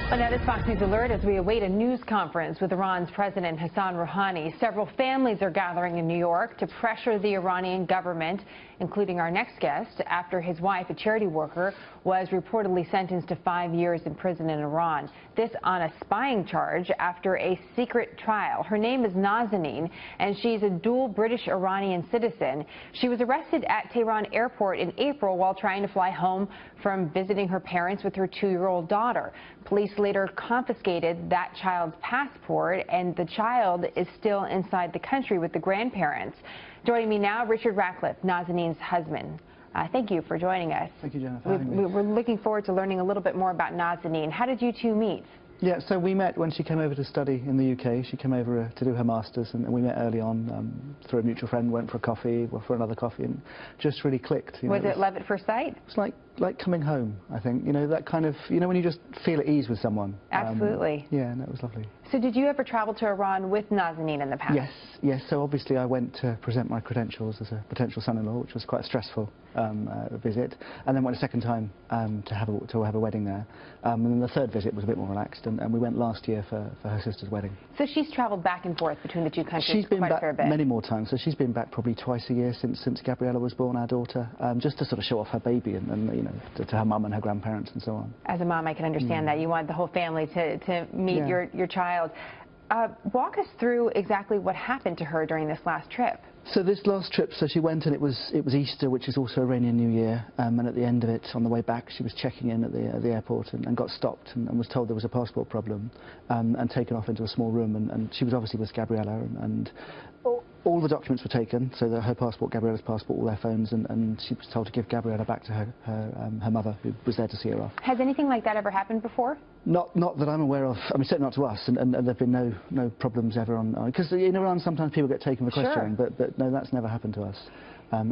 Well, now this Fox News Alert as we await a news conference with Iran's President Hassan Rouhani. Several families are gathering in New York to pressure the Iranian government, including our next guest, after his wife, a charity worker, was reportedly sentenced to 5 years in prison in Iran. This on a spying charge after a secret trial. Her name is Nazanin, and she's a dual British-Iranian citizen. She was arrested at Tehran airport in April while trying to fly home from visiting her parents with her 2-year-old daughter. Police later confiscated that child's passport, and the child is still inside the country with the grandparents. Joining me now, Richard Ratcliffe, Nazanin's husband. Thank you for joining us. Thank you, Jennifer, for having me. We're looking forward to learning a little bit more about Nazanin. How did you two meet? Yeah, so we met when she came over to study in the UK. She came over to do her masters, and we met early on through a mutual friend. Went for a coffee, or for another coffee, and just really clicked. Was it love at first sight? It's like coming home, I think. You know, that kind of, you know, when you just feel at ease with someone. Absolutely. Yeah, and that was lovely. So did you ever travel to Iran with Nazanin in the past? Yes. So obviously I went to present my credentials as a potential son-in-law, which was quite a stressful visit, and then went a second time to have a wedding there. And then the third visit was a bit more relaxed, and we went last year for her sister's wedding. So she's traveled back and forth between the two countries she's been quite back a fair bit. Many more times. So she's been back probably twice a year since Gabriella was born, our daughter, just to sort of show off her baby and you know, to her mum and her grandparents and so on. As a mom, I can understand that. You want the whole family to meet your child. Walk us through exactly what happened to her during this last trip. So this last trip, so she went and it was Easter, which is also Iranian New Year, and at the end of it, on the way back, she was checking in at the airport and got stopped and was told there was a passport problem, and taken off into a small room, and she was obviously with Gabriella, and all the documents were taken, so that her passport, Gabriella's passport, all their phones, and she was told to give Gabriella back to her mother, who was there to see her off. Has anything like that ever happened before? Not that I'm aware of. I mean, certainly not to us, and there have been no problems ever on, because in Iran sometimes people get taken for questioning, but no, that's never happened to us.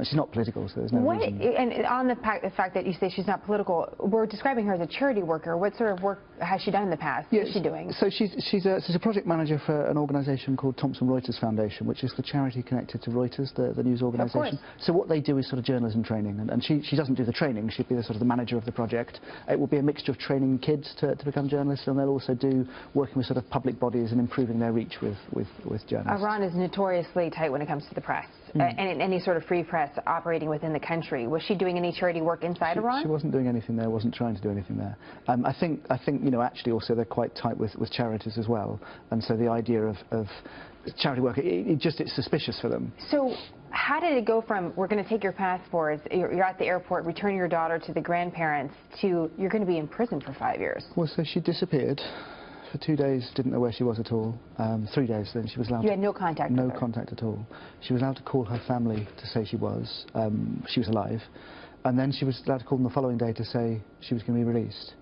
She's not political, so there's no reason. And on the fact that you say she's not political, we're describing her as a charity worker. What sort of work has she done in the past? What is she doing? So she's a project manager for an organisation called Thomson Reuters Foundation, which is the charity connected to Reuters, the news organisation. So what they do is sort of journalism training, and she doesn't do the training. She'd be the sort of the manager of the project. It will be a mixture of training kids to become journalists, and they'll also do working with sort of public bodies and improving their reach with journalists. Iran is notoriously tight when it comes to the press, and any sort of free press operating within the country. Was she doing any charity work inside Iran? She wasn't doing anything there, wasn't trying to do anything there. I think you know, actually also they're quite tight with charities as well, and so the idea of charity work, it's suspicious for them. So how did it go from we're going to take your passports, you're at the airport, return your daughter to the grandparents, to you're going to be in prison for 5 years? Well, so she disappeared. For 2 days, didn't know where she was at all. 3 days, then she was allowed. You had no contact with her? No contact at all. She was allowed to call her family to say she was alive, and then she was allowed to call them the following day to say she was going to be released,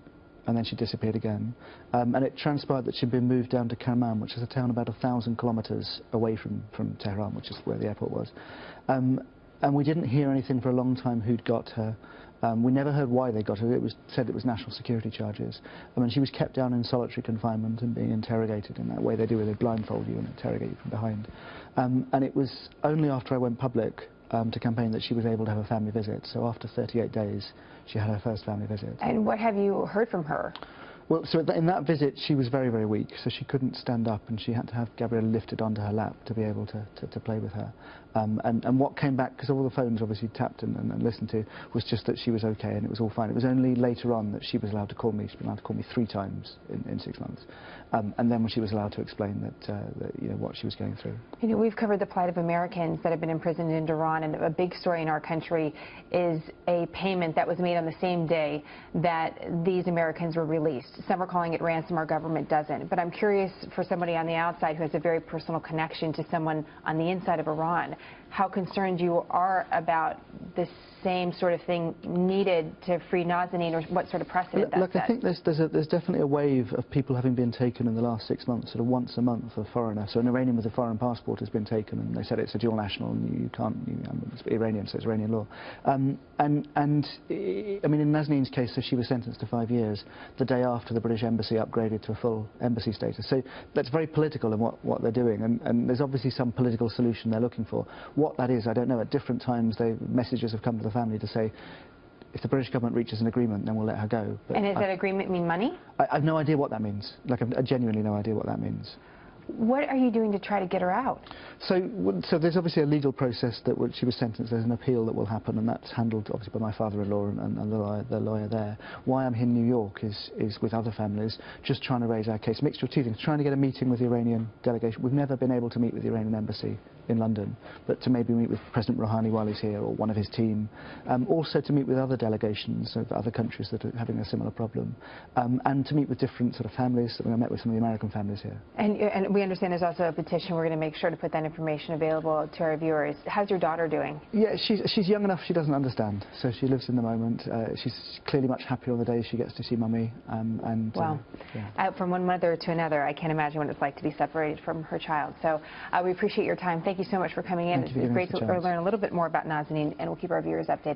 and then she disappeared again. And it transpired that she'd been moved down to Kerman, which is a town about 1,000 kilometres away from Tehran, which is where the airport was. And we didn't hear anything for a long time who'd got her. We never heard why they got her. It was said it was national security charges. I mean, she was kept down in solitary confinement and being interrogated in that way they do, where they blindfold you and interrogate you from behind. And it was only after I went public to campaign that she was able to have a family visit. So after 38 days, she had her first family visit. And what have you heard from her? Well, so in that visit, she was very, very weak, so she couldn't stand up, and she had to have Gabriella lifted onto her lap to be able to play with her. And what came back, because all the phones obviously tapped and listened to, was just that she was okay and it was all fine. It was only later on that she was allowed to call me. She's been allowed to call me 3 times in 6 months. And then when she was allowed to explain that you know, what she was going through. You know, we've covered the plight of Americans that have been imprisoned in Iran, and a big story in our country is a payment that was made on the same day that these Americans were released. Some are calling it ransom, our government doesn't. But I'm curious, for somebody on the outside who has a very personal connection to someone on the inside of Iran, how concerned you are about the same sort of thing needed to free Nazanin, or what sort of precedent that sets? Look, I think there's definitely a wave of people having been taken in the last 6 months, sort of once a month, a foreigner. So an Iranian with a foreign passport has been taken, and they said it's a dual national, and you can't, it's Iranian, so it's Iranian law. I mean, in Nazanin's case, so she was sentenced to 5 years the day after the British embassy upgraded to a full embassy status. So that's very political in what they're doing, and there's obviously some political solution they're looking for. What that is, I don't know. At different times, messages have come to the family to say, if the British government reaches an agreement, then we'll let her go. But and does that agreement mean money? I have no idea what that means. Like, I genuinely no idea what that means. What are you doing to try to get her out? So there's obviously a legal process that she was sentenced. There's an appeal that will happen, and that's handled obviously by my father-in-law and the lawyer there. Why I'm here in New York is with other families, just trying to raise our case. Mixture of two things: trying to get a meeting with the Iranian delegation. We've never been able to meet with the Iranian embassy in London, but to maybe meet with President Rouhani while he's here, or one of his team. Also to meet with other delegations of other countries that are having a similar problem, and to meet with different sort of families. I met with some of the American families here. And we understand there's also a petition. We're going to make sure to put that information available to our viewers. How's your daughter doing? Yeah, she's young enough she doesn't understand, so she lives in the moment. She's clearly much happier on the days she gets to see mummy. Wow. Yeah. Out from one mother to another, I can't imagine what it's like to be separated from her child. So we appreciate your time. Thank you so much for coming in. It's great to learn a little bit more about Nazanin, and we'll keep our viewers updated.